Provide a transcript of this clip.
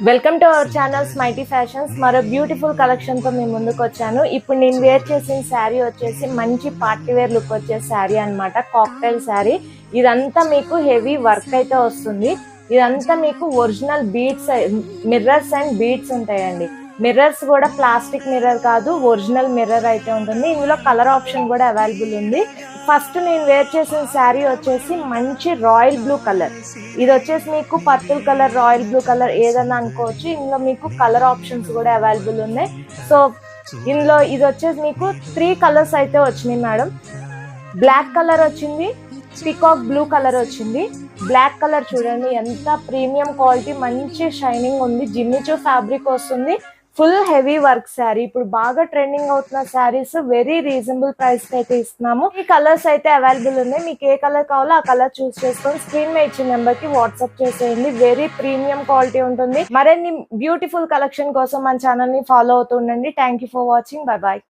Welcome to our channel స్మైటీ fashions. మరో beautiful collection తో మేము ముందుకు వచ్చాను. ఇప్పుడు నేను వేర్ చేసిన శారీ వచ్చేసి మంచి పార్టీ వేర్ లుక్ వచ్చే శారీ అన్నమాట. కాక్టైల్ శారీ. ఇదంతా మీకు హెవీ వర్క్ అయితే వస్తుంది. ఇదంతా మీకు original beads, mirrors and beads ఉంటాయండి. మిర్రర్స్ కూడా ప్లాస్టిక్ మిర్రర్ కాదు, ఒరిజినల్ మిర్రర్ అయితే ఉంటుంది. ఇందులో కలర్ ఆప్షన్ కూడా అవైలబుల్ ఉంది. ఫస్ట్ నేను వేర్ చేసిన శారీ వచ్చేసి మంచి రాయల్ బ్లూ కలర్. ఇది వచ్చేసి మీకు purple colour, royal blue colour ఏదన్నా అనుకోవచ్చు. ఇందులో మీకు కలర్ ఆప్షన్స్ కూడా అవైలబుల్ ఉన్నాయి. సో ఇందులో ఇది వచ్చేసి మీకు 3 కలర్స్ అయితే వచ్చినాయి మేడం. బ్లాక్ కలర్ వచ్చింది, పీకాక్ బ్లూ కలర్ వచ్చింది. బ్లాక్ కలర్ చూడండి ఎంత ప్రీమియం క్వాలిటీ, మంచి షైనింగ్ ఉంది. జిమ్మిచూ ఫ్యాబ్రిక్ వస్తుంది. Full heavy work sari. ఇప్పుడు బాగా ట్రెండింగ్ అవుతున్న శారీస్ వెరీ రీజనబుల్ ప్రైస్ అయితే ఇస్తున్నాము. ఈ కలర్స్ అయితే అవైలబుల్ ఉన్నాయి. మీకు ఏ కలర్ కావాలో ఆ కలర్ చూస్ చేసుకొని స్క్రీన్ మీద ఇచ్చిన నెంబర్ కి వాట్సాప్ చేసేయండి. వెరీ ప్రీమియం క్వాలిటీ ఉంటుంది. మరిన్ని బ్యూటిఫుల్ కలెక్షన్ కోసం మన ఛానల్ ని ఫాలో అవుతుండండి. Thank you for watching. Bye bye.